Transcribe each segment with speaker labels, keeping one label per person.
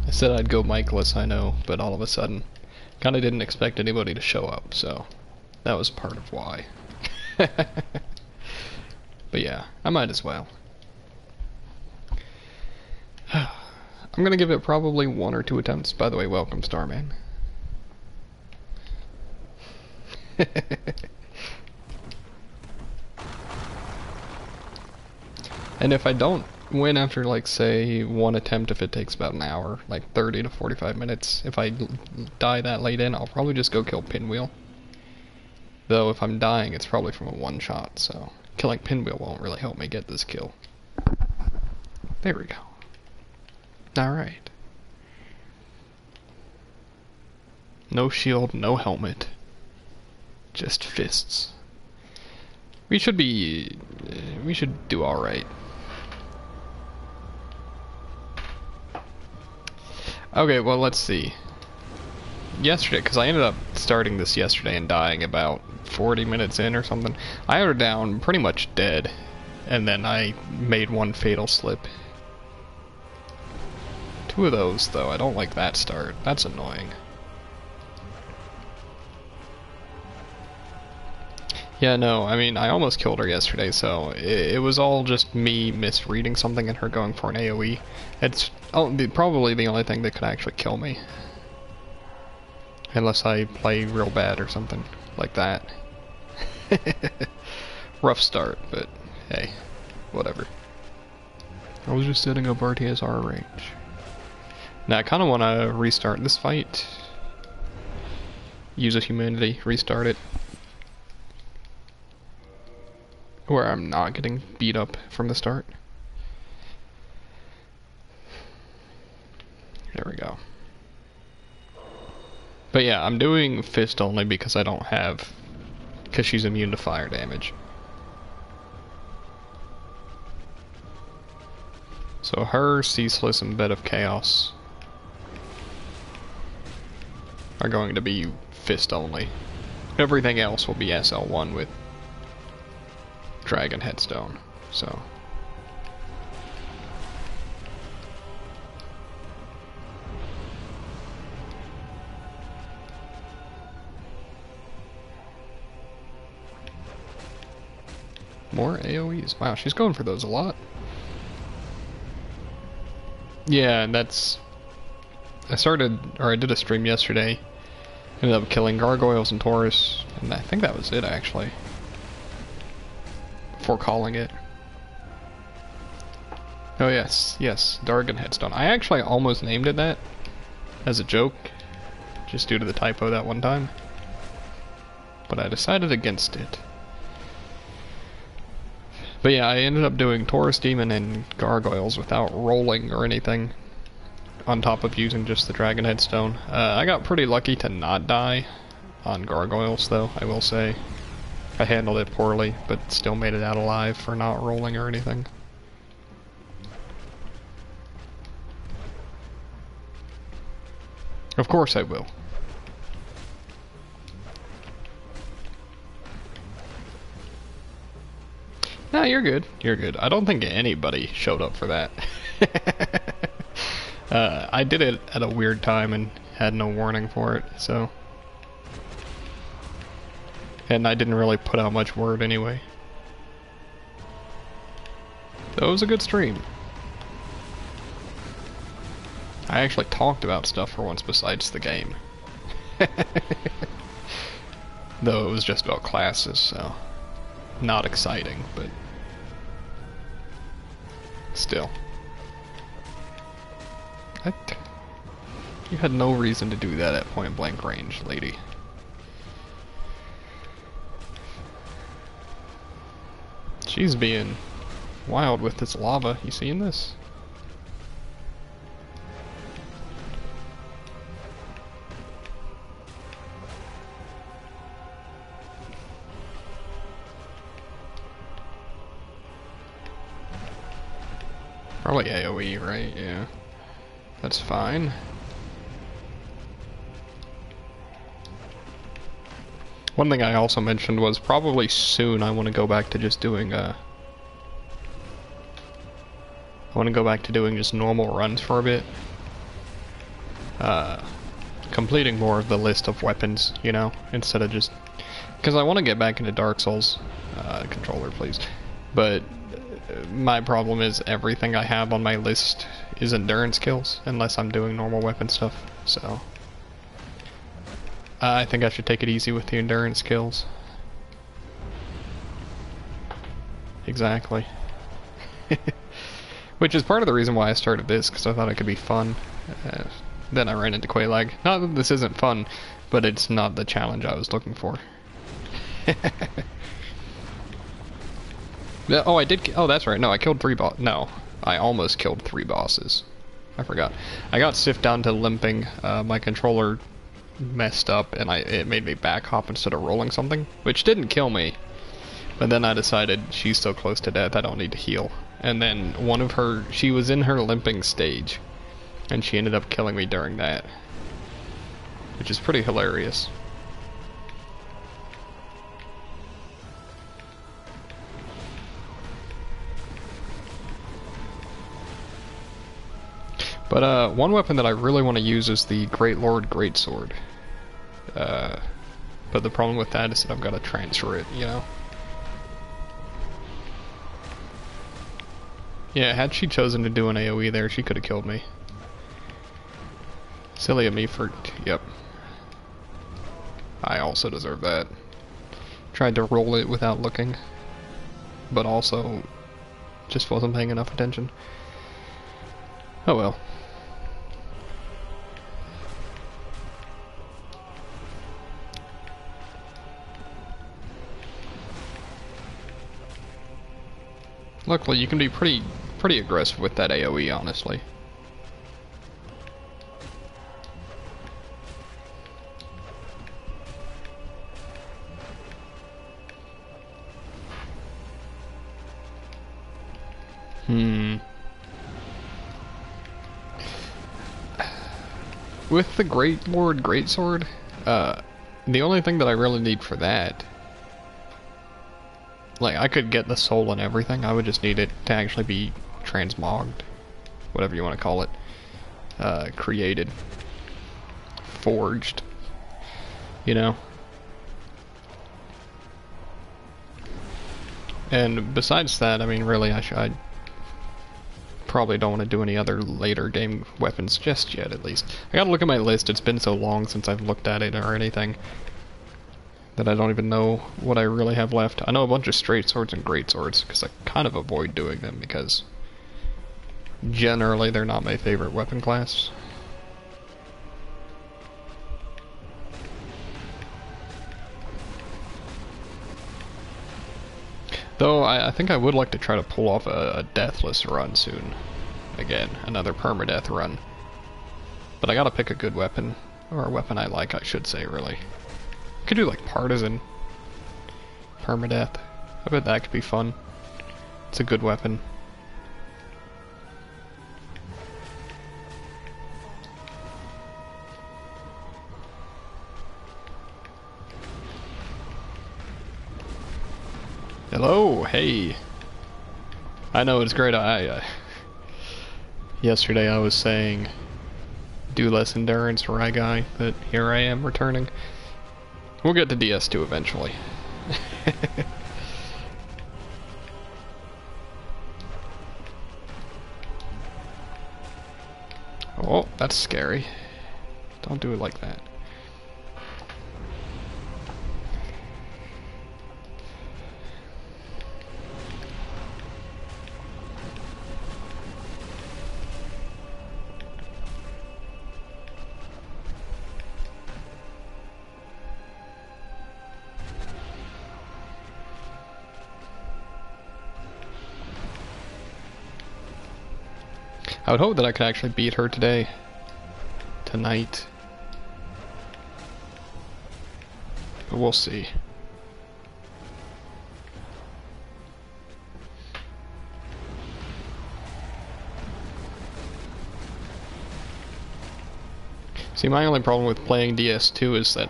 Speaker 1: I said I'd go Mikeless, I know, but all of a sudden, kinda didn't expect anybody to show up, so that was part of why. But yeah, I might as well. I'm gonna give it probably 1 or 2 attempts. By the way, welcome, Starman. And if I don't win after, like, say, 1 attempt, if it takes about an hour, like 30 to 45 minutes, if I die that late in, I'll probably just go kill Pinwheel. Though, if I'm dying, it's probably from a one-shot, so killing Pinwheel won't really help me get this kill. There we go. Alright. No shield, no helmet. Just fists. We should do alright. Okay, well, let's see. Yesterday, because I ended up starting this yesterday and dying about 40 minutes in or something, I had her down pretty much dead, and then I made 1 fatal slip. 2 of those, though. I don't like that start. That's annoying. Yeah, no, I mean, I almost killed her yesterday, so it was all just me misreading something and her going for an AoE. It's probably the only thing that could actually kill me. Unless I play real bad or something like that. Rough start, but hey, whatever. I was just setting up RTSR range. Now I kind of want to restart this fight. Use a humanity, restart it. Where I'm not getting beat up from the start. There we go. But yeah, I'm doing fist only because I don't have... because she's immune to fire damage. So her, Ceaseless, and Bed of Chaos are going to be fist only. Everything else will be SL1 with Dragon Headstone, so... More AoEs. Wow, she's going for those a lot. Yeah, and that's... I did a stream yesterday. Ended up killing Gargoyles and Taurus, and I think that was it, actually. Before calling it. Oh yes, Dargon Headstone. I actually almost named it that, as a joke, just due to the typo that one time. But I decided against it. But yeah, I ended up doing Taurus Demon and Gargoyles without rolling or anything, on top of using just the Dragon Headstone. I got pretty lucky to not die on Gargoyles, though, I will say. I handled it poorly, but still made it out alive for not rolling or anything. Of course I will. No, you're good. You're good. I don't think anybody showed up for that. I did it at a weird time and had no warning for it, so... And I didn't really put out much word anyway. So it was a good stream. I actually talked about stuff for once besides the game. Though it was just about classes, so... Not exciting, but... Still. You had no reason to do that at point blank range, lady. She's being wild with this lava. You seeing this? Probably AoE, right? Yeah. That's fine. One thing I also mentioned was probably soon I want to go back to just doing I want to go back to doing just normal runs for a bit. Completing more of the list of weapons, you know, instead of just... Because I want to get back into Dark Souls. Controller, please. But my problem is everything I have on my list is endurance kills, unless I'm doing normal weapon stuff, so... I think I should take it easy with the endurance kills. Exactly. Which is part of the reason why I started this, because I thought it could be fun. Then I ran into Quelaag. Not that this isn't fun, but it's not the challenge I was looking for. Oh, I did. Oh, that's right. No, I killed 3 No, I almost killed 3 bosses. I forgot. I got sifted down to limping. My controller messed up, and it made me back hop instead of rolling something, which didn't kill me. But then I decided she's so close to death, I don't need to heal. And then one of her, she was in her limping stage, and she ended up killing me during that, which is pretty hilarious. But one weapon that I really want to use is the Great Lord Greatsword. But the problem with that is that I've got to transfer it, you know? Yeah, had she chosen to do an AoE there, she could have killed me. Silly of me for... Yep. I also deserve that. Tried to roll it without looking, but also just wasn't paying enough attention. Oh well. Luckily, you can be pretty aggressive with that AoE, honestly. With the Great Lord Greatsword, the only thing that I really need for that, like, I could get the soul and everything, I would just need it to actually be transmogged, whatever you want to call it, created, forged, you know? And besides that, I mean, really, I probably don't want to do any other later game weapons just yet, at least. I gotta look at my list. It's been so long since I've looked at it or anything that I don't even know what I really have left. I know a bunch of straight swords and great swords because I kind of avoid doing them because generally they're not my favorite weapon class. Though I think I would like to try to pull off a deathless run soon. Again, another permadeath run. But I gotta pick a good weapon. Or a weapon I like, I should say, really. Could do like partisan. Permadeath. I bet that could be fun. It's a good weapon. Hello, hey. I know it's great. Yesterday I was saying do less endurance, right guy, but here I am returning. We'll get to DS2 eventually. Oh, that's scary. Don't do it like that. I would hope that I could actually beat her today. Tonight. But we'll see. See, my only problem with playing DS2 is that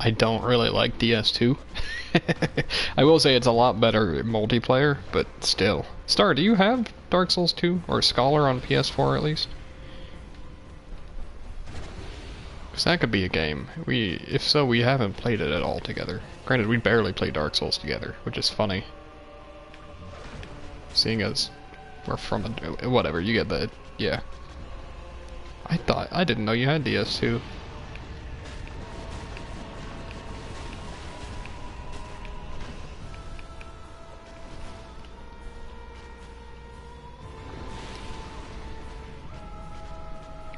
Speaker 1: I don't really like DS2. I will say it's a lot better in multiplayer, but still. Star, do you have Dark Souls 2? Or Scholar on PS4 at least? Because that could be a game. If so, we haven't played it at all together. Granted, we barely play Dark Souls together, which is funny. Seeing as we're from a... whatever, you get the... yeah. I didn't know you had DS2.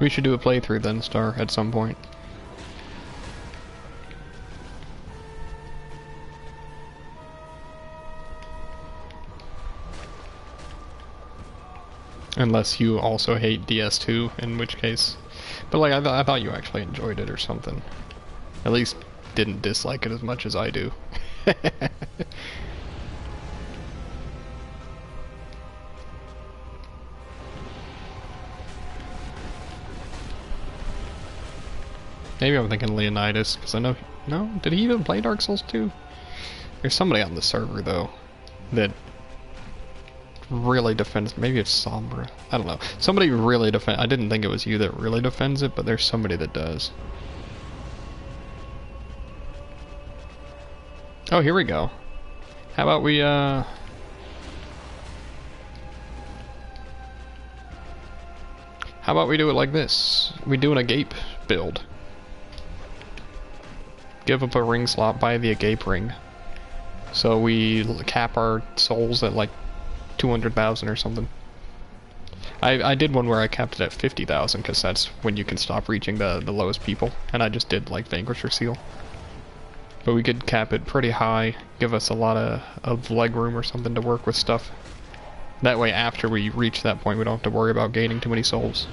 Speaker 1: We should do a playthrough then, Star, at some point. Unless you also hate DS2, in which case... But like, I thought you actually enjoyed it or something. At least didn't dislike it as much as I do. Maybe I'm thinking Leonidas, because I know... No? Did he even play Dark Souls 2? There's somebody on the server, though, that really defends... Maybe it's Sombra. I don't know. Somebody really defends... I didn't think it was you that really defends it, but there's somebody that does. Oh, here we go. How about we, How about we do it like this? We do an Agape build. Give up a ring slot, buy the Agape ring. So we cap our souls at like 200,000 or something. I did one where I capped it at 50,000 because that's when you can stop reaching the lowest people. And I just did like Vanquisher Seal. But we could cap it pretty high, give us a lot of leg room or something to work with stuff. That way after we reach that point we don't have to worry about gaining too many souls.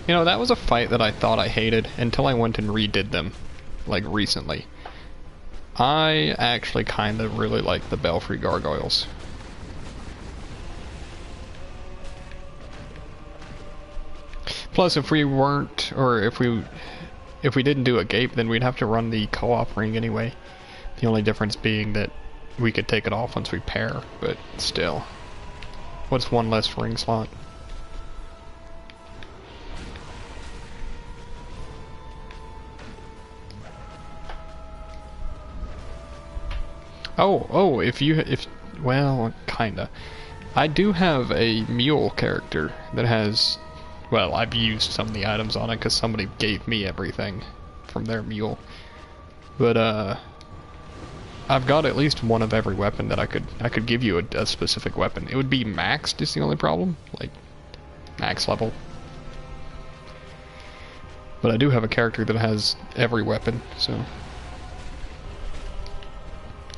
Speaker 1: You know, that was a fight that I thought I hated until I went and redid them, like, recently. I actually kind of really like the Belfry Gargoyles. Plus, if we weren't, or if we didn't do Agape, then we'd have to run the co-op ring anyway. The only difference being that we could take it off once we pair, but still. What's one less ring slot? Oh, well, kinda. I do have a mule character that has, well, I've used some of the items on it because somebody gave me everything from their mule. But, I've got at least one of every weapon that I could give you a specific weapon. It would be maxed is the only problem, like, max level. But I do have a character that has every weapon, so...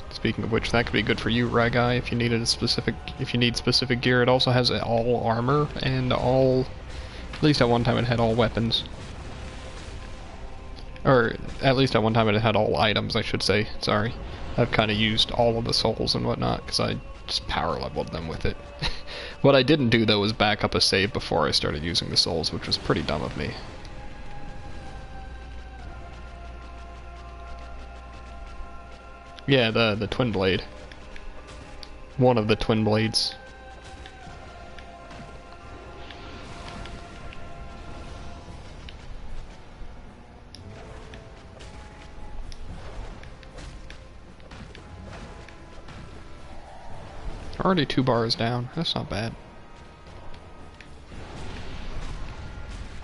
Speaker 1: Speaking of which, that could be good for you, Ragai, if you needed if you need specific gear. It also has all armor and all, at least at one time it had all weapons. Or at least at one time it had all items, I should say. Sorry. I've kind of used all of the souls and whatnot because I just power leveled them with it. What I didn't do though was back up a save before I started using the souls, which was pretty dumb of me. Yeah, the twin blade. One of the twin blades. Already 2 bars down. That's not bad.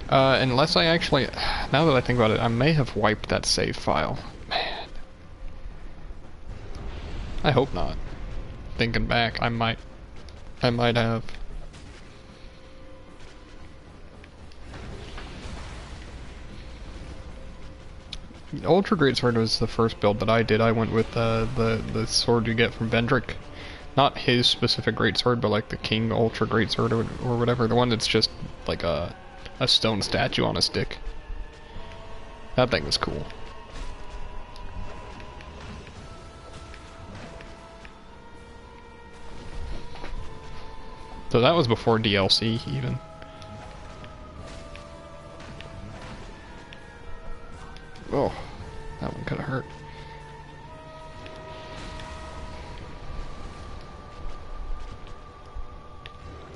Speaker 1: Unless I actually... Now that I think about it, I may have wiped that save file. Man. I hope not. Thinking back, I might have. Ultra Greatsword was the first build that I did. I went with the sword you get from Vendrick. Not his specific greatsword, but like the King Ultra Greatsword or whatever. The one that's just like a stone statue on a stick. That thing was cool. So that was before DLC even. Oh, that one could have hurt.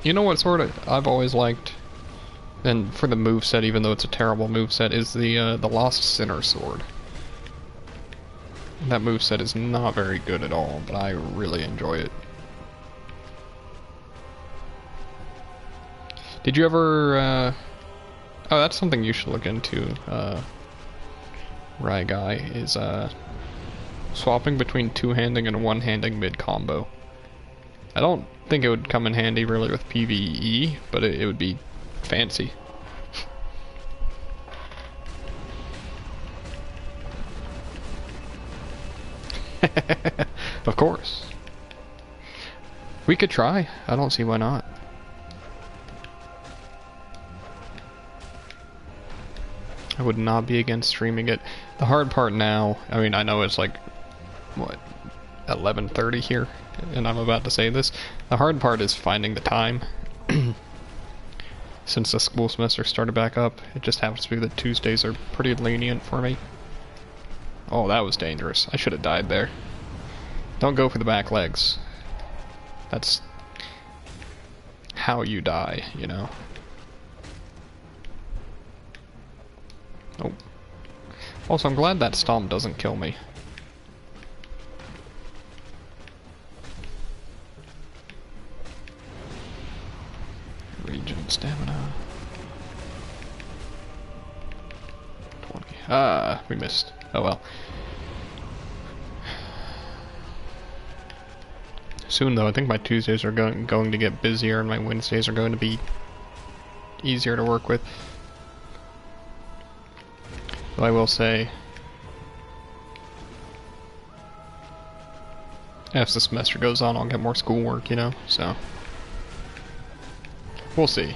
Speaker 1: You know what sort of I've always liked, and for the moveset, even though it's a terrible moveset, is the Lost Sinner sword. That moveset is not very good at all, but I really enjoy it. Did you ever, oh, that's something you should look into, Rye Guy, is, swapping between two-handing and one-handing mid-combo. I don't think it would come in handy really with PvE, but it would be fancy. Of course. We could try. I don't see why not. I would not be against streaming it. The hard part now, I mean, I know it's like, what, 11:30 here, and I'm about to say this. The hard part is finding the time. Since the school semester started back up, it just happens to be that Tuesdays are pretty lenient for me. Oh, that was dangerous. I should have died there. Don't go for the back legs. That's how you die, you know. Oh. Also, I'm glad that stomp doesn't kill me. Regen stamina. 20. Ah, we missed. Oh well. Soon though, I think my Tuesdays are going to get busier and my Wednesdays are going to be easier to work with. But I will say, as the semester goes on, I'll get more schoolwork, you know, so we'll see.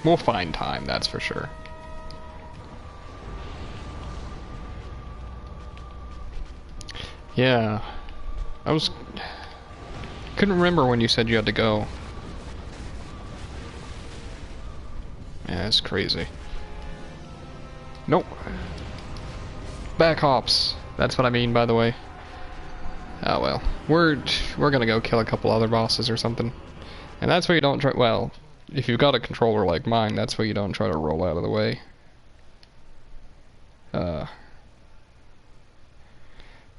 Speaker 1: We'll find time, that's for sure. Yeah, couldn't remember when you said you had to go. Yeah, that's crazy. Nope. Back hops. That's what I mean, by the way. Oh well. We're gonna go kill a couple other bosses or something. And that's where you don't try, well, if you've got a controller like mine, that's where you don't try to roll out of the way.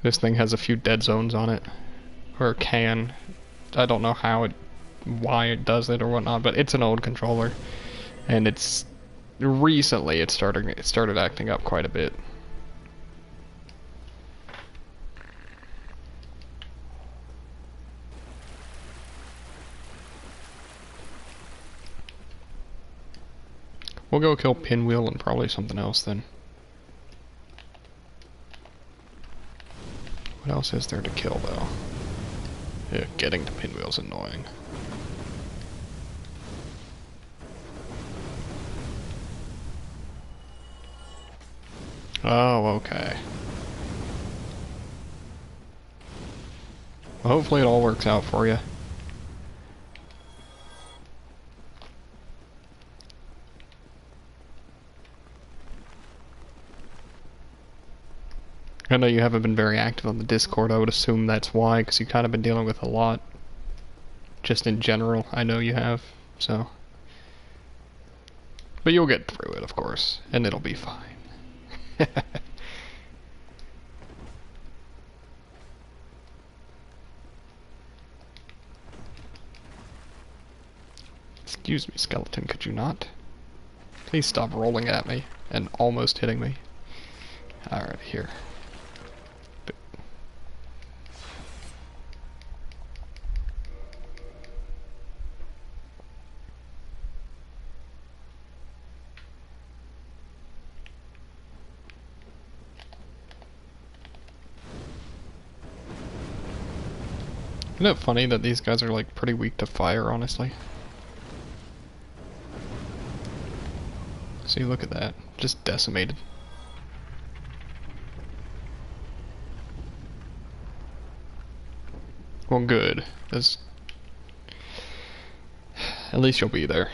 Speaker 1: This thing has a few dead zones on it. Or can. I don't know why it does it or whatnot, but it's an old controller. And it's, recently it started acting up quite a bit. We'll go kill Pinwheel and probably something else then. What else is there to kill though? Yeah, getting to Pinwheel's annoying. Oh, okay. Well, hopefully it all works out for you. I know you haven't been very active on the Discord. I would assume that's why, because you've kind of been dealing with a lot. Just in general, I know you have, so. But you'll get through it, of course, and it'll be fine. Excuse me, skeleton, could you not? Please stop rolling at me and almost hitting me. Alright, here. Isn't it funny that these guys are like pretty weak to fire, honestly? See, look at that. Just decimated. Well, good. At least you'll be there.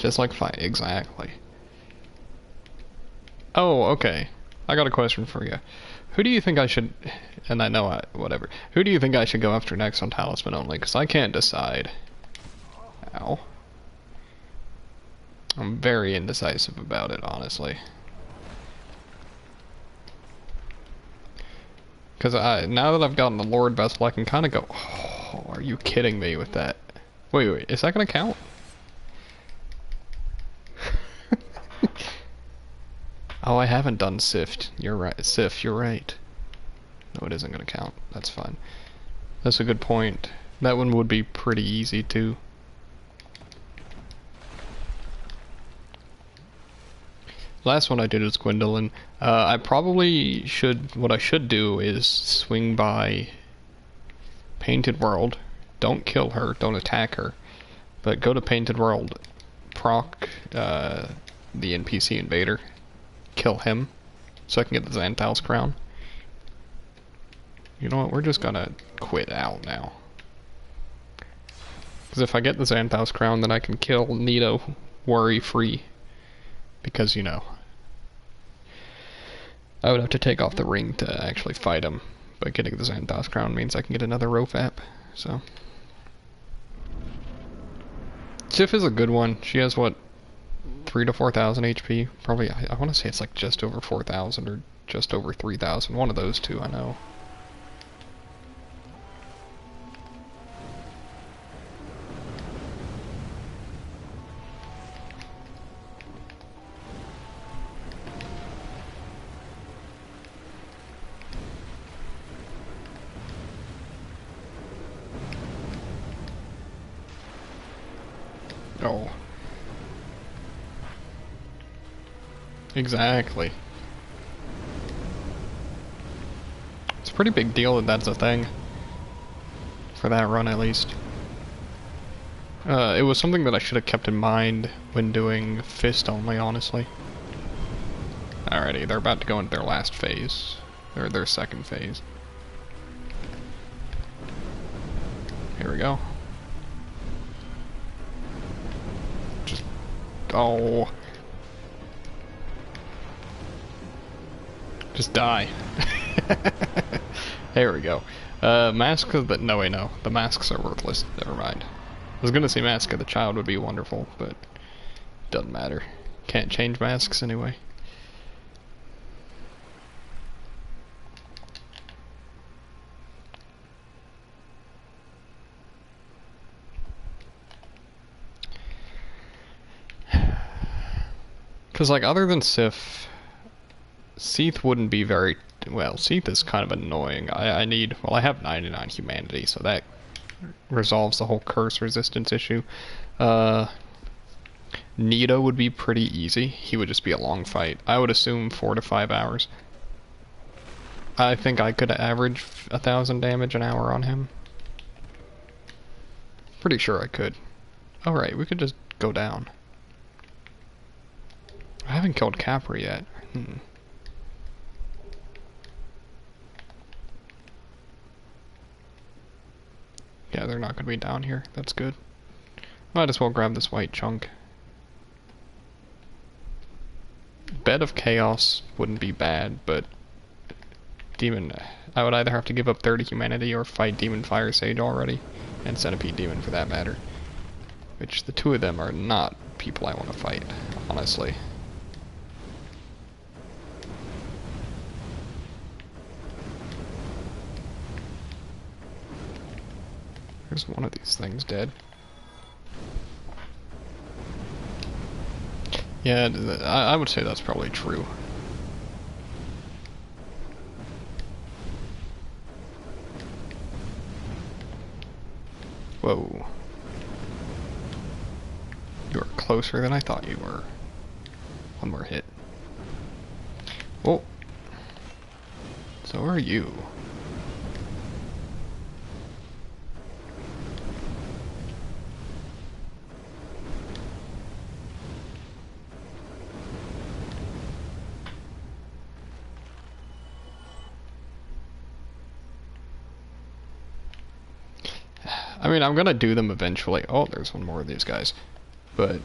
Speaker 1: Just like fight, exactly. Oh, okay. I got a question for you. Who do you think I should... And I know whatever. Who do you think I should go after next on Talisman only? Because I can't decide. Ow. I'm very indecisive about it, honestly. Because now that I've gotten the Lord Vessel, I can kind of go... Oh, are you kidding me with that? Wait, is that going to count? Oh, I haven't done Sift. You're right. Sift, you're right. No, it isn't going to count. That's fine. That's a good point. That one would be pretty easy, too. Last one I did was Gwendolyn. I probably should... What I should do is swing by Painted World. Don't kill her. Don't attack her. But go to Painted World. Proc the NPC invader. Kill him. So I can get the Xanthal's crown. You know what? We're just gonna quit out now. Because if I get the Xanthal's crown, then I can kill Nito worry-free. Because, you know, I would have to take off the ring to actually fight him. But getting the Xanthal's crown means I can get another Rofap. So. Sif is a good one. She has, what, 3,000 to 4,000 HP? Probably, I want to say it's like just over 4,000 or just over 3,000. One of those two, I know. Oh. Exactly. It's a pretty big deal that that's a thing. For that run, at least. It was something that I should have kept in mind when doing Fist only, honestly. Alrighty, they're about to go into their last phase. Or their second phase. Here we go. Just... Oh... Just die. There we go. Mask of the... No, wait, no. The masks are worthless. Never mind. I was gonna say Mask of the Child would be wonderful, but... Doesn't matter. Can't change masks anyway. Because, like, other than Sif... Seath wouldn't be very... Well, Seath is kind of annoying. I need... Well, I have 99 humanity, so that resolves the whole curse resistance issue. Nito would be pretty easy. He would just be a long fight. I would assume 4 to 5 hours. I think I could average 1,000 damage an hour on him. Pretty sure I could. Alright, we could just go down. I haven't killed Capri yet. Yeah, they're not going to be down here. That's good. Might as well grab this white chunk. Bed of Chaos wouldn't be bad, but... Demon... I would either have to give up 30 humanity or fight Demon Fire Sage already. And Centipede Demon, for that matter. Which, the two of them are not people I want to fight, honestly. There's one of these things dead. Yeah, I would say that's probably true. Whoa. You are closer than I thought you were. One more hit. Oh. So are you. I mean, I'm gonna do them eventually. Oh, there's one more of these guys. But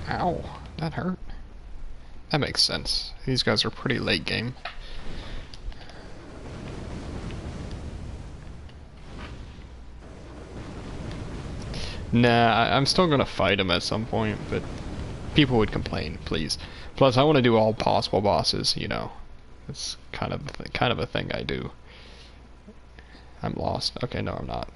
Speaker 1: Ow, that hurt. That makes sense. These guys are pretty late game. Nah, I'm still gonna fight him at some point, but people would complain, please. Plus, I want to do all possible bosses, you know. It's kind of a thing I do. I'm lost. Okay, no, I'm not.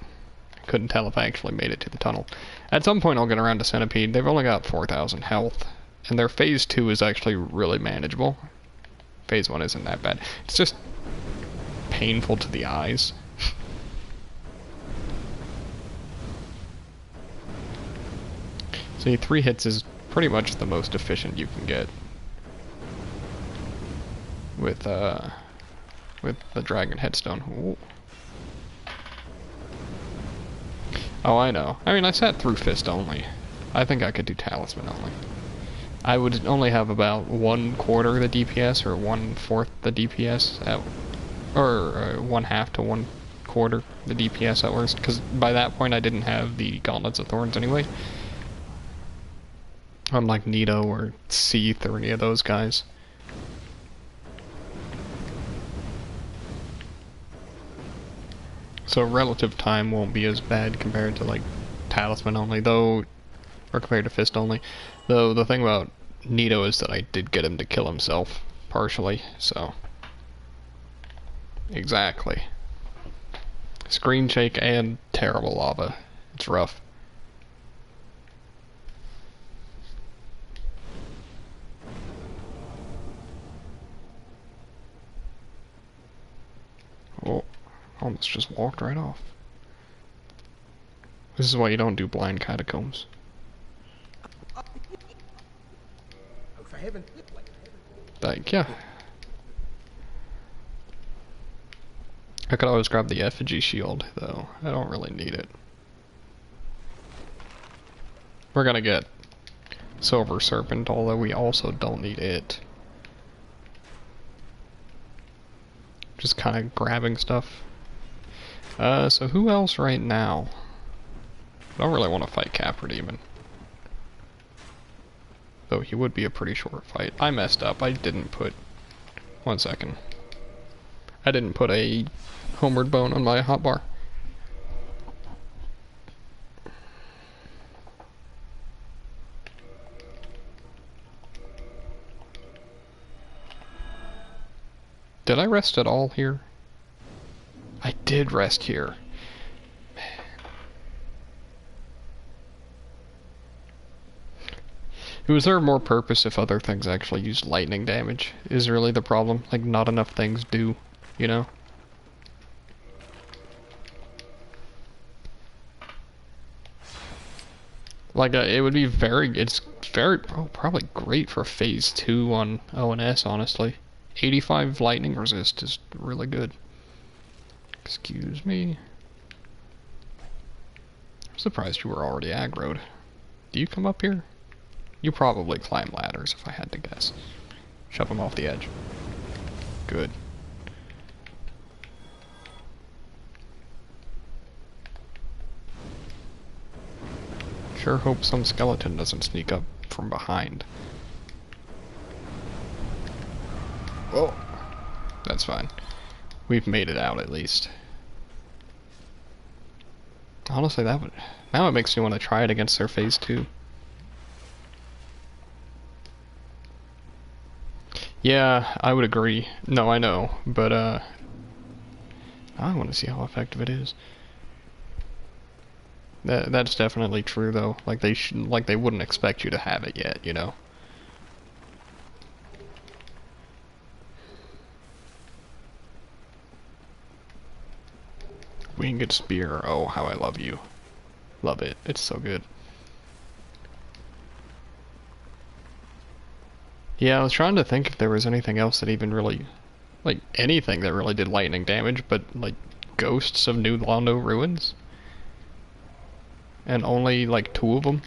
Speaker 1: I couldn't tell if I actually made it to the tunnel. At some point, I'll get around to Centipede. They've only got 4,000 health, and their Phase 2 is actually really manageable. Phase 1 isn't that bad. It's just painful to the eyes. See, 3 hits is pretty much the most efficient you can get with the dragon headstone. Ooh. Oh, I know. I mean, I sat through fist only. I think I could do talisman only. I would only have about 1/4 the DPS or 1/4 the DPS at, or 1/2 to 1/4 the DPS at worst, because by that point I didn't have the Gauntlets of Thorns anyway. Unlike Nito or Seath or any of those guys. So relative time won't be as bad compared to like talisman only, though, or compared to fist only. Though the thing about Nito is that I did get him to kill himself partially, so exactly. Screen shake and terrible lava. It's rough. Oh, almost just walked right off. This is why you don't do blind catacombs. Like, yeah. I could always grab the effigy shield, though. I don't really need it. We're gonna get Silver Serpent, although we also don't need it. Just kind of grabbing stuff. So who else right now? I don't really want to fight Capra Demon. Though he would be a pretty short fight. I messed up. I didn't put... 1 second. I didn't put a homeward bone on my hotbar. Did I rest at all here? I did rest here. Was there more purpose if other things actually used lightning damage? Is really the problem. Like, not enough things do, you know? Like, it would be it's very, probably great for Phase 2 on ONS, honestly. 85 lightning resist is really good. Excuse me. I'm surprised you were already aggroed. Do you come up here? You probably climb ladders, if I had to guess. Shove them off the edge. Good. Sure hope some skeleton doesn't sneak up from behind. Oh, that's fine. We've made it out at least. Honestly, that would... Now it makes me want to try it against their Phase 2. Yeah, I would agree. No, I know, but I want to see how effective it is. That's definitely true, though. Like they wouldn't expect you to have it yet, you know. Winged Spear. Oh, how I love you. Love it. It's so good. Yeah, I was trying to think if there was anything else that even really, like, anything that really did lightning damage, but, like, Ghosts of New Londo Ruins? And only, like, 2 of them?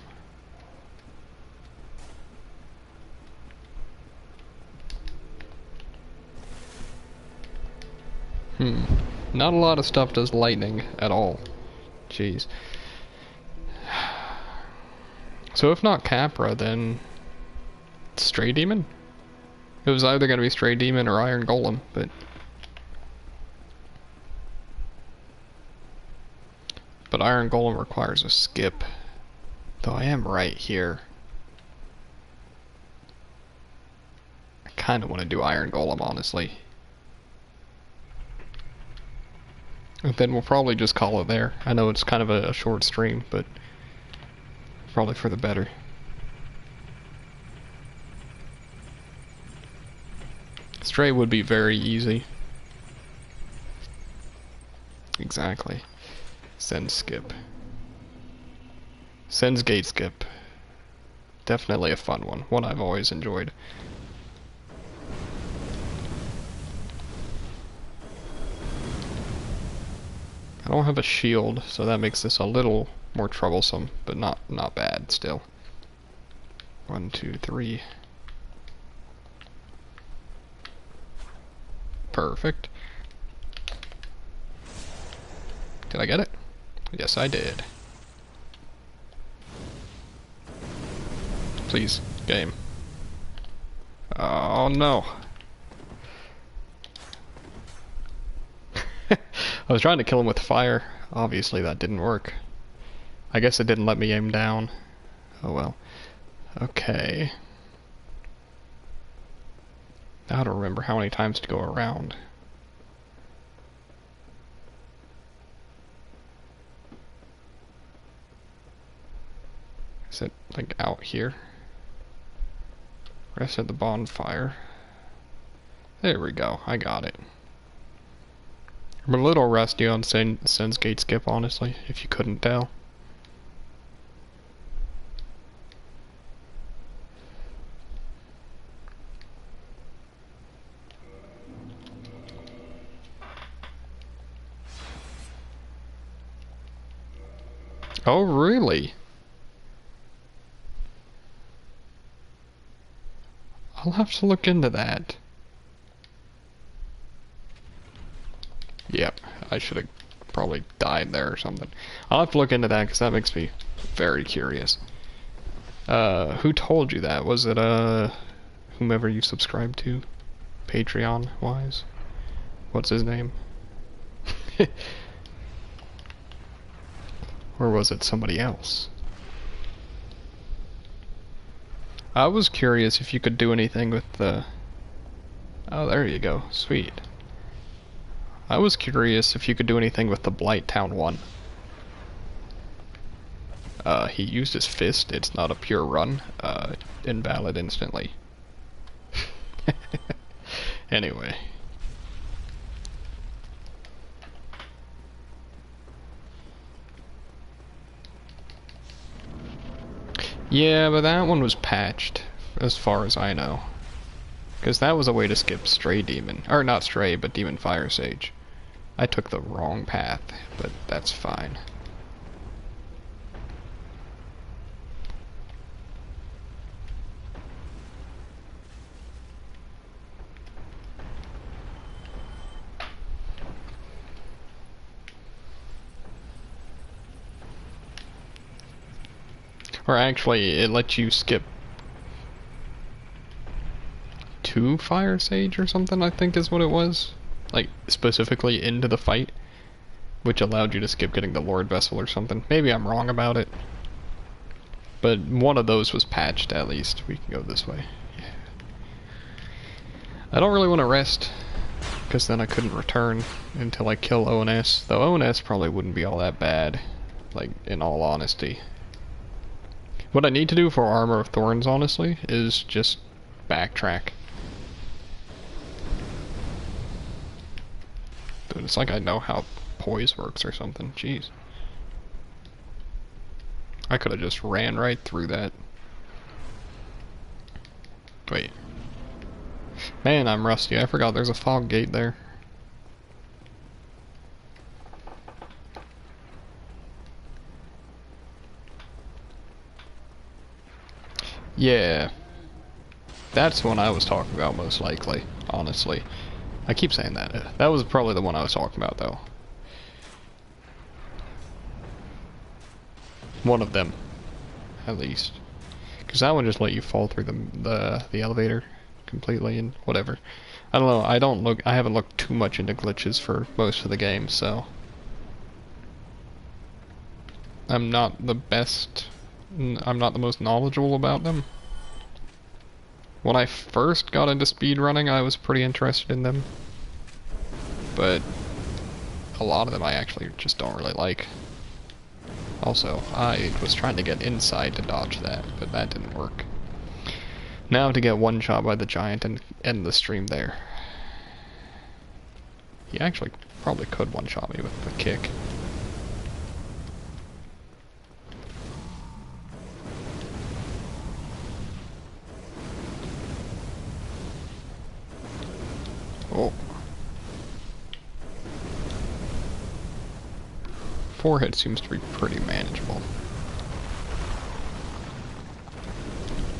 Speaker 1: Not a lot of stuff does lightning at all. Jeez. So if not Capra, then Stray Demon? It was either going to be Stray Demon or Iron Golem, but... But Iron Golem requires a skip. Though I am right here. I kind of want to do Iron Golem, honestly. And then we'll probably just call it there. I know it's kind of a short stream, but probably for the better. Stray would be very easy. Exactly. Send skip. Sends gate skip. Definitely a fun one. One I've always enjoyed. I don't have a shield, so that makes this a little more troublesome, but not bad still. 1, 2, 3. Perfect. Did I get it? Yes, I did. Please, game. Oh no. I was trying to kill him with fire. Obviously that didn't work. I guess it didn't let me aim down. Oh well. Okay. Now I don't remember how many times to go around. Is it like out here? Rest at the bonfire. There we go. I got it. I'm a little rusty on Sen's gate skip, honestly, if you couldn't tell. Oh, really? I'll have to look into that. Yep, I should have probably died there or something. I'll have to look into that because that makes me very curious. Who told you that? Was it, whomever you subscribed to? Patreon-wise? What's his name? Or was it somebody else? I was curious if you could do anything with the... Oh, there you go. Sweet. I was curious if you could do anything with the Blight Town one. He used his fist. It's not a pure run. Invalid instantly. Anyway. Yeah, but that one was patched, as far as I know. Because that was a way to skip Stray Demon. Or not Stray, but Demon Fire Sage. I took the wrong path, but that's fine. Or actually, it lets you skip 2 Fire Sage or something, I think is what it was. Like, specifically into the fight, which allowed you to skip getting the Lord Vessel or something. Maybe I'm wrong about it. But one of those was patched, at least. We can go this way. Yeah. I don't really want to rest, because then I couldn't return until I kill ONS. Though ONS probably wouldn't be all that bad, like, in all honesty. What I need to do for Armor of Thorns, honestly, is just backtrack. Dude, it's like I know how poise works or something. Jeez. I could have just ran right through that. Wait. Man, I'm rusty. I forgot there's a fog gate there. Yeah. That's one I was talking about most likely, honestly. I keep saying that. That was probably the one I was talking about, though. One of them, at least. Because that one just let you fall through the elevator completely and whatever. I don't know. I haven't looked too much into glitches for most of the game, so I'm not the best. I'm not the most knowledgeable about them. When I first got into speedrunning, I was pretty interested in them, but a lot of them I actually just don't really like. Also, I was trying to get inside to dodge that, but that didn't work. Now to get one shot by the giant and end the stream there. He actually probably could one shot me with the kick. Oh. 4 hits seems to be pretty manageable.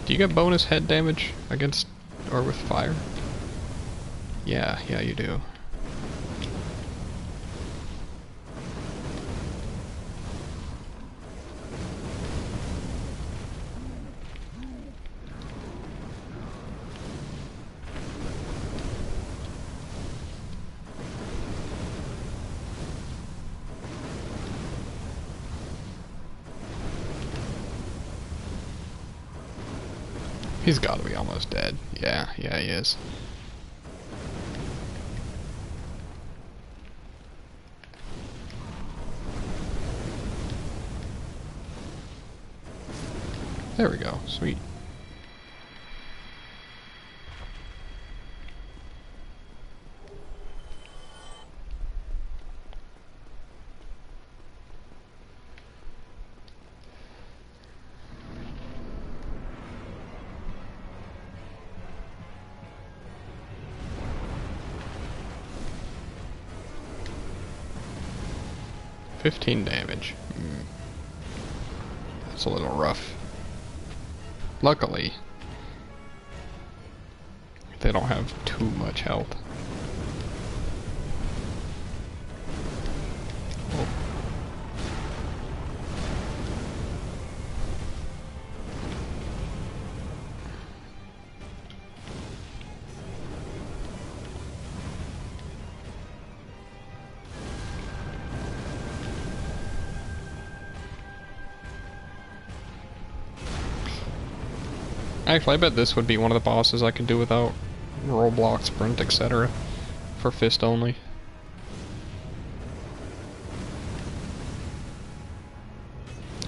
Speaker 1: Do you get bonus head damage against or with fire? Yeah, you do. He's gotta be almost dead. Yeah, he is. There we go, sweet. $15 damage. That's a little rough. Luckily, they don't have too much health. Oh. Actually, I bet this would be one of the bosses I could do without rollblock, sprint, etc. for fist only.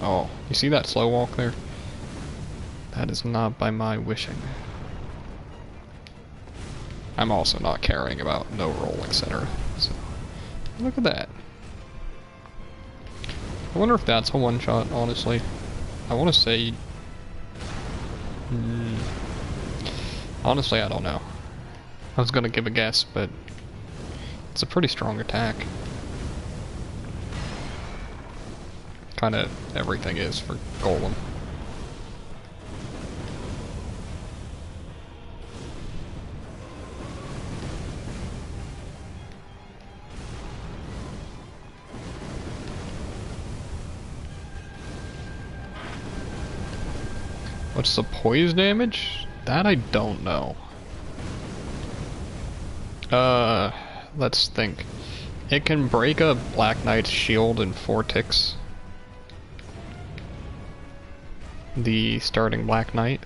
Speaker 1: Oh, you see that slow walk there? That is not by my wishing. I'm also not caring about no roll, etc. So, look at that. I wonder if that's a one-shot, honestly. I want to say... Honestly, I don't know. I was gonna give a guess, but it's a pretty strong attack. Kinda everything is for Golem. What's the poise damage? That I don't know. Let's think. It can break a Black Knight's shield in 4 ticks. The starting Black Knight,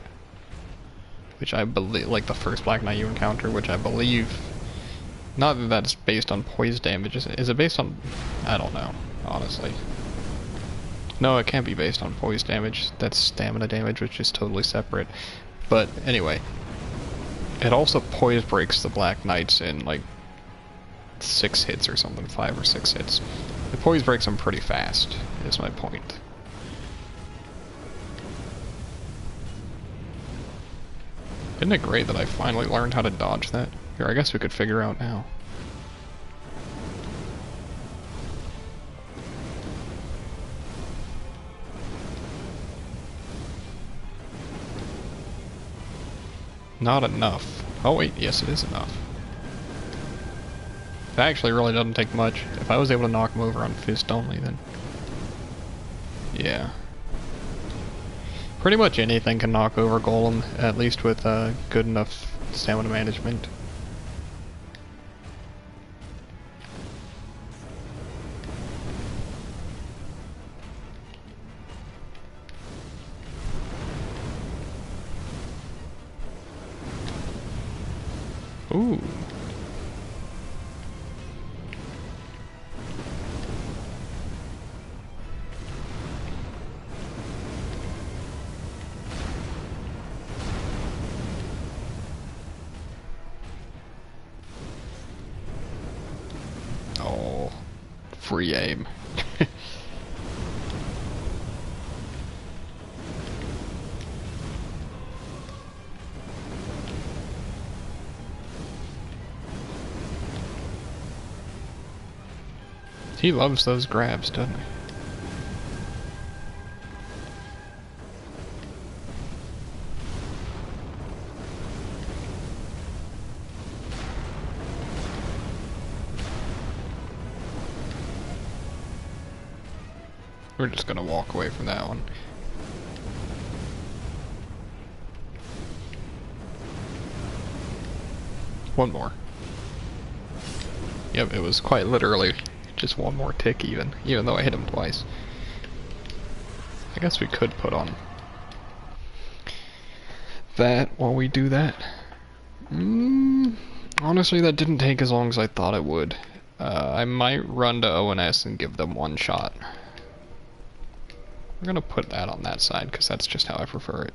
Speaker 1: which I believe, like the first Black Knight you encounter, which I believe, not that that's based on poise damage. Is it based on? I don't know, honestly. No, it can't be based on poise damage. That's stamina damage, which is totally separate. But anyway, it also poise breaks the Black Knights in like 6 hits or something, 5 or 6 hits. The poise breaks them pretty fast, is my point. Isn't it great that I finally learned how to dodge that? Here, I guess we could figure out now. Not enough. Oh wait, yes it is enough. That actually really doesn't take much. If I was able to knock him over on fist only, then... Yeah. Pretty much anything can knock over Golem, at least with good enough stamina management. Ooh. Oh, free aim. He loves those grabs, doesn't he? We're just gonna walk away from that one. One more. Yep, it was quite literally just one more tick even though I hit him twice. I guess we could put on that while we do that. Honestly, that didn't take as long as I thought it would. I might run to ONS and give them one shot. We're gonna put that on that side because that's just how I prefer it.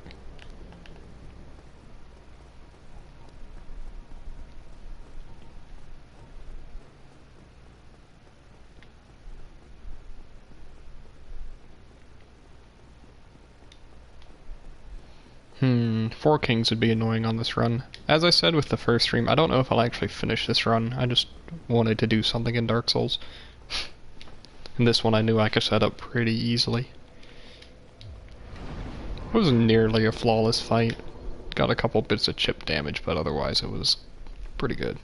Speaker 1: Four kings would be annoying on this run. As I said with the first stream, I don't know if I'll actually finish this run. I just wanted to do something in Dark Souls. And this one I knew I could set up pretty easily. It was nearly a flawless fight. Got a couple bits of chip damage, but otherwise it was pretty good.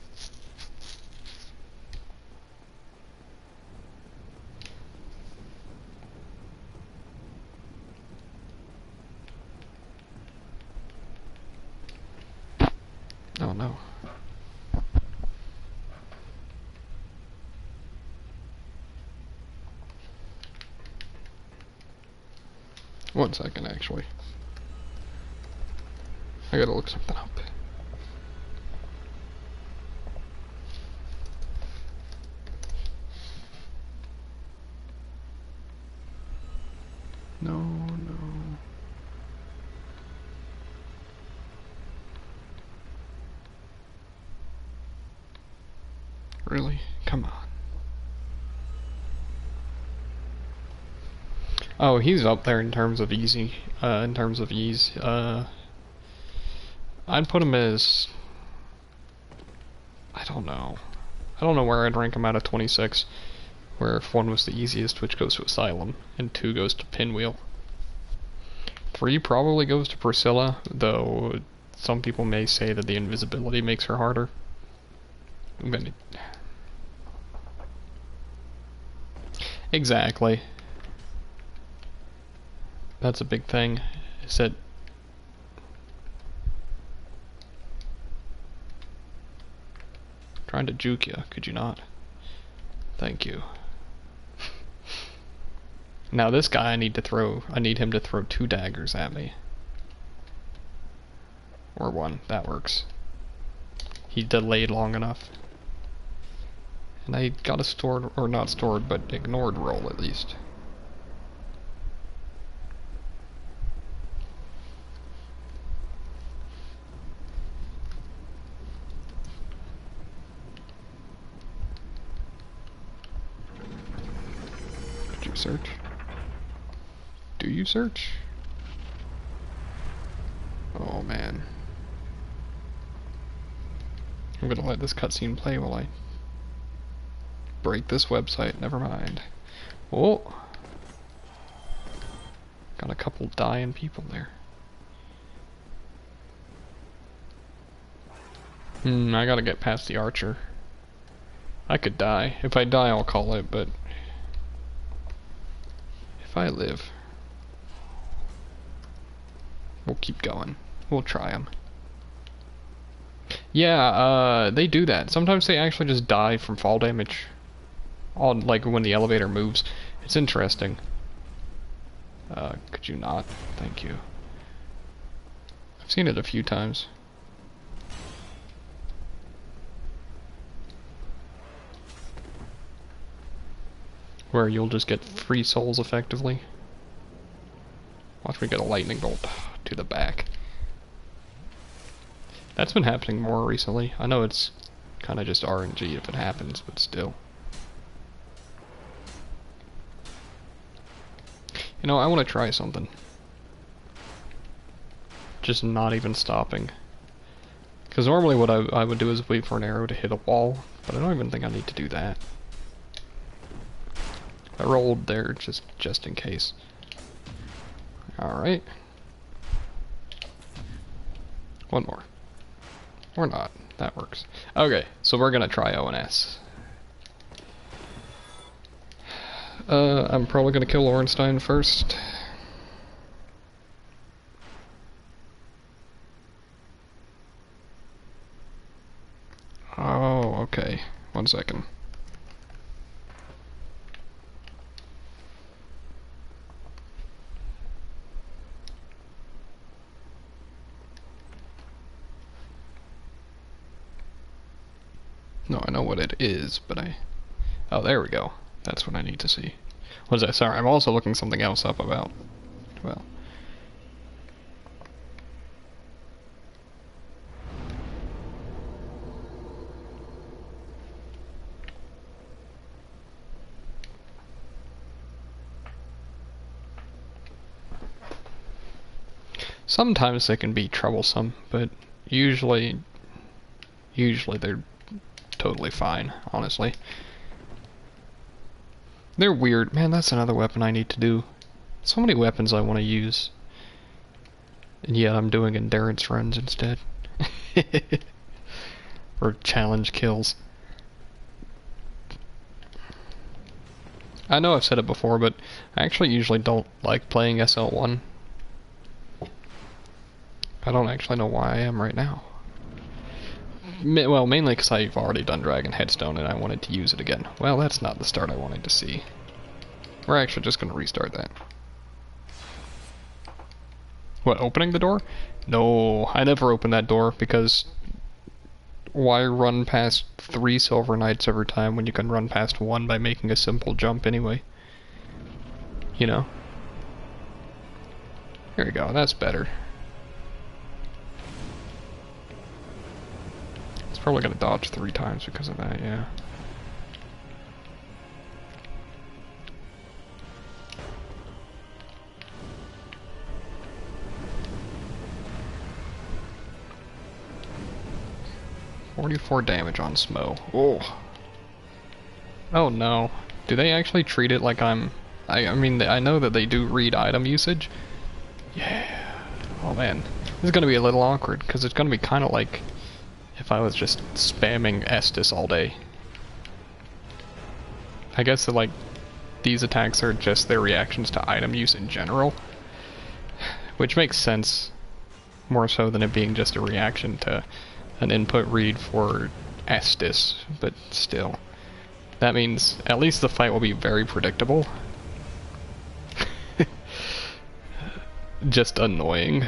Speaker 1: Oh no. One second, actually. I gotta look something up. No. Really? Come on. Oh, he's up there in terms of easy. In terms of ease. I'd put him as... I don't know. I don't know where I'd rank him out of 26. Where if 1 was the easiest, which goes to Asylum, and 2 goes to Pinwheel. 3 probably goes to Priscilla, though some people may say that the invisibility makes her harder. Exactly. That's a big thing. Is that trying to juke you, could you not? Thank you. Now this guy I need him to throw 2 daggers at me. Or 1, that works. He delayed long enough. And I got a stored, or not stored, but ignored roll at least. Did you search? Do you search? Oh man. I'm gonna let this cutscene play while I break this website, never mind. Oh! Got a couple dying people there. I gotta get past the archer. I could die. If I die, I'll call it, but if I live... We'll keep going. We'll try them. Yeah, they do that. Sometimes they actually just die from fall damage. On, like, when the elevator moves. It's interesting. Could you not? Thank you. I've seen it a few times. Where you'll just get free souls effectively. Watch me get a lightning bolt to the back. That's been happening more recently. I know it's kind of just RNG if it happens, but still. You know, I want to try something. Just not even stopping. Because normally what I would do is wait for an arrow to hit a wall, but I don't even think I need to do that. I rolled there just in case. Alright. One more. Or not. That works. Okay, so we're gonna try ONS. I'm probably gonna kill Ornstein first. Oh, okay. 1 second. No, I know what it is, but oh, there we go. That's what I need to see. What is that? Sorry, I'm also looking something else up about... Well... Sometimes they can be troublesome, but usually they're totally fine, honestly. They're weird. Man, that's another weapon I need to do. So many weapons I want to use. And yet I'm doing endurance runs instead. Or challenge kills. I know I've said it before, but I actually usually don't like playing Sl1. I don't actually know why I am right now. Well, mainly because I've already done Dragon Headstone and I wanted to use it again. Well, that's not the start I wanted to see. We're actually just going to restart that. What, opening the door? No, I never open that door because why run past 3 Silver Knights every time when you can run past 1 by making a simple jump anyway? You know? There we go, that's better. Probably gonna dodge 3 times because of that, yeah. $44 damage on Smo. Oh. Oh no. Do they actually treat it like I mean, I know that they do read item usage. Yeah. Oh man. This is gonna be a little awkward because it's gonna be kind of like if I was just spamming Estus all day. I guess that, like, these attacks are just their reactions to item use in general. Which makes sense, more so than it being just a reaction to an input read for Estus, but still. That means at least the fight will be very predictable. Just annoying.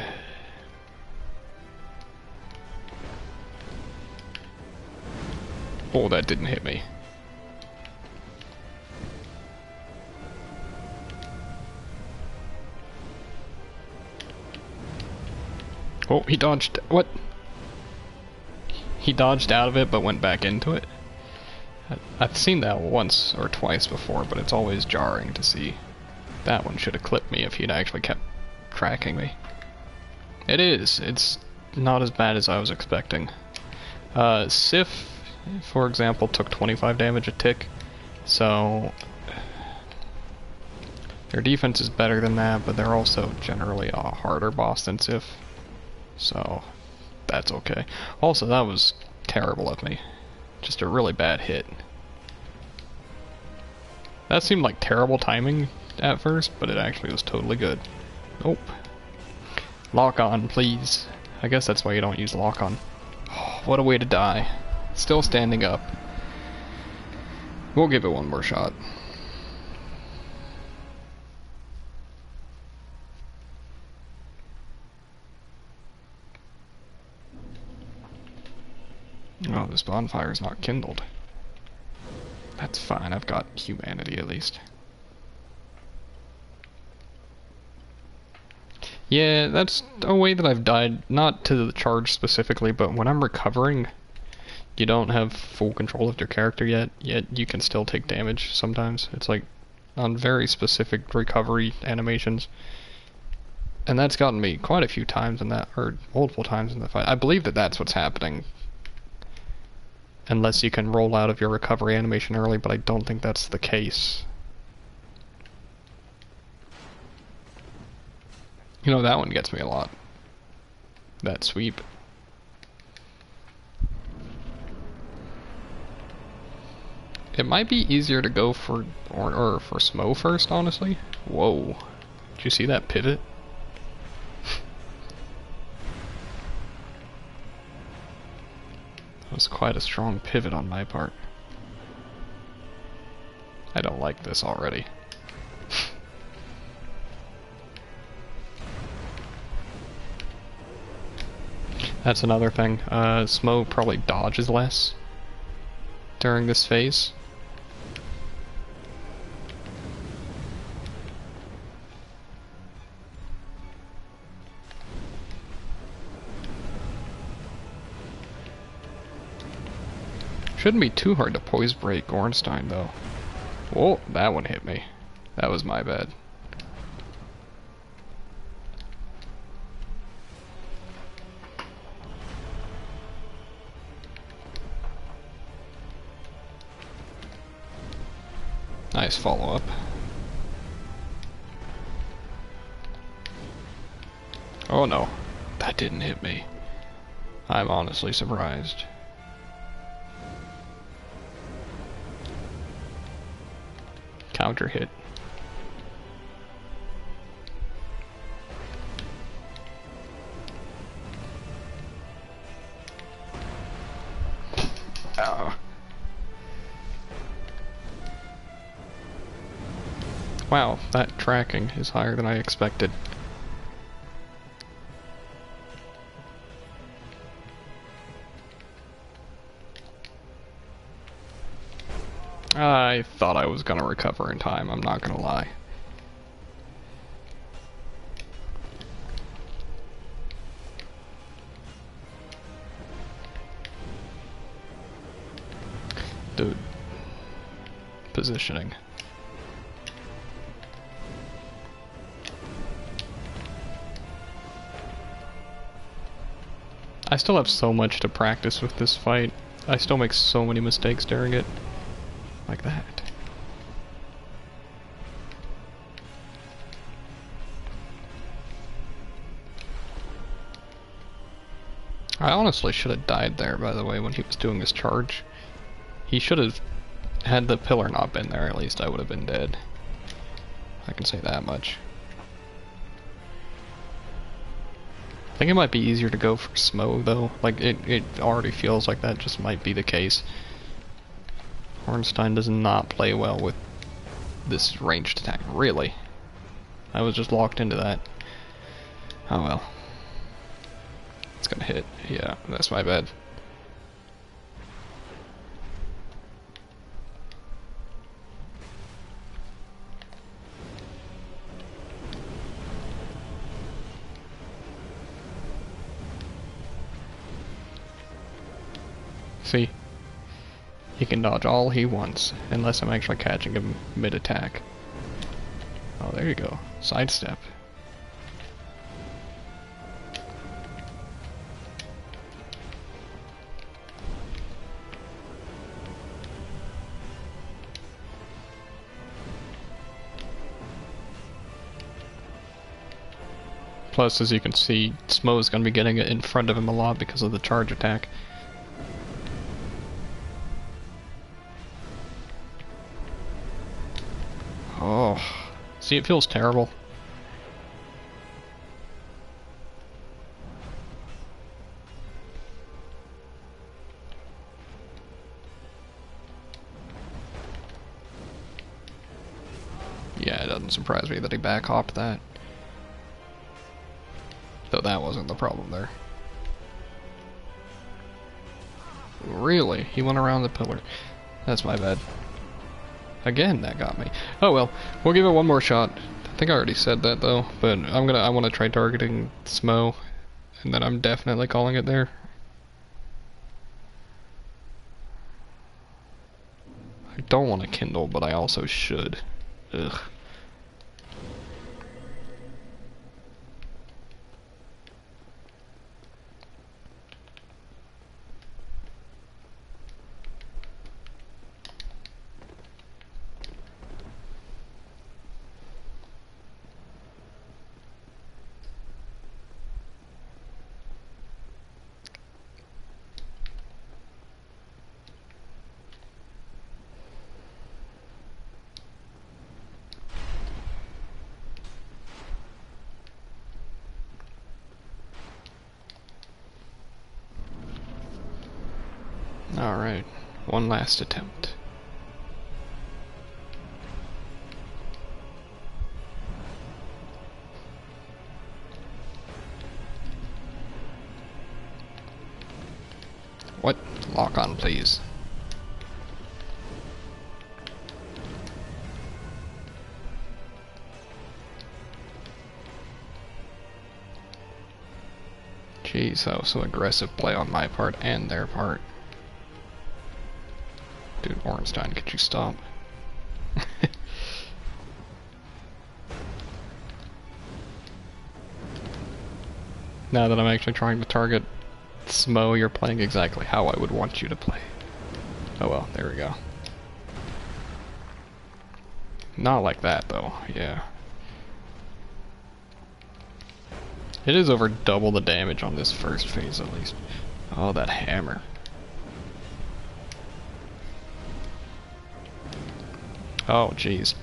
Speaker 1: Oh, that didn't hit me. Oh, he dodged. What? He dodged out of it but went back into it? I've seen that once or twice before, but it's always jarring to see. That one should have clipped me if he'd actually kept tracking me. It is. It's not as bad as I was expecting. Sif, for example, took 25 damage a tick, so their defense is better than that, but they're also generally a harder boss than Sif, so that's okay. Also, that was terrible of me. Just a really bad hit. That seemed like terrible timing at first, but it actually was totally good. Nope. Lock on, please. I guess that's why you don't use lock on. Oh, what a way to die. Still standing up. We'll give it one more shot. Oh, this bonfire's not kindled. That's fine, I've got humanity at least. Yeah, that's a way that I've died, not to the charge specifically, but when I'm recovering, you don't have full control of your character yet you can still take damage sometimes. It's like on very specific recovery animations. And that's gotten me quite a few times in that, or multiple times in the fight. I believe that that's what's happening. Unless you can roll out of your recovery animation early, but I don't think that's the case. You know, that one gets me a lot. That sweep. It might be easier to go for or for Smo first, honestly. Whoa. Did you see that pivot? That was quite a strong pivot on my part. I don't like this already. That's another thing. Smo probably dodges less during this phase. Shouldn't be too hard to poise break Ornstein though. Whoa, that one hit me. That was my bad. Nice follow-up. Oh no, that didn't hit me. I'm honestly surprised. Counter hit. Wow, that tracking is higher than I expected. I thought I was gonna recover in time, I'm not gonna lie. Dude. Positioning. I still have so much to practice with this fight. I still make so many mistakes during it. Like that. I honestly should have died there, by the way, when he was doing his charge. He should have, had the pillar not been there, at least I would have been dead. I can say that much. I think it might be easier to go for Smo though. Like it already feels like that just might be the case. Ornstein does not play well with this ranged attack. Really? I was just locked into that. Oh well. It's gonna hit. Yeah, that's my bad. See? He can dodge all he wants, unless I'm actually catching him mid-attack. Oh, there you go. Sidestep. Plus, as you can see, Smo is going to be getting it in front of him a lot because of the charge attack. Oh, see, it feels terrible. wouldn't surprise me that he back-hopped that. Though that wasn't the problem there. Really? He went around the pillar. That's my bad. Again, that got me. Oh well, we'll give it one more shot. I think I already said that though, but I want to try targeting Smo, and then I'm definitely calling it there. I don't want to kindle, but I also should. Ugh. Alright, one last attempt. What? Lock on, please. Jeez, that was some aggressive play on my part and their part. Dude, Ornstein, could you stop? Now that I'm actually trying to target Smo, you're playing exactly how I would want you to play. Oh well, there we go. Not like that, though, yeah. It is over double the damage on this first phase, at least. Oh, that hammer. Oh, jeez.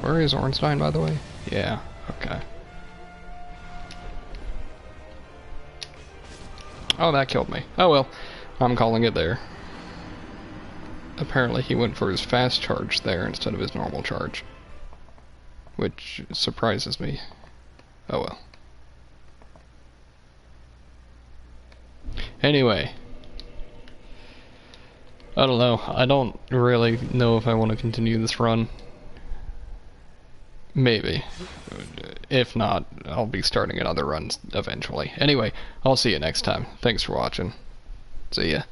Speaker 1: Where is Ornstein, by the way? Yeah, okay. Oh, that killed me. Oh well, I'm calling it there. Apparently he went for his fast charge there instead of his normal charge. Which surprises me. Oh well. Anyway. I don't know. I don't really know if I want to continue this run. Maybe. If not, I'll be starting another run eventually. Anyway, I'll see you next time. Thanks for watching. See ya.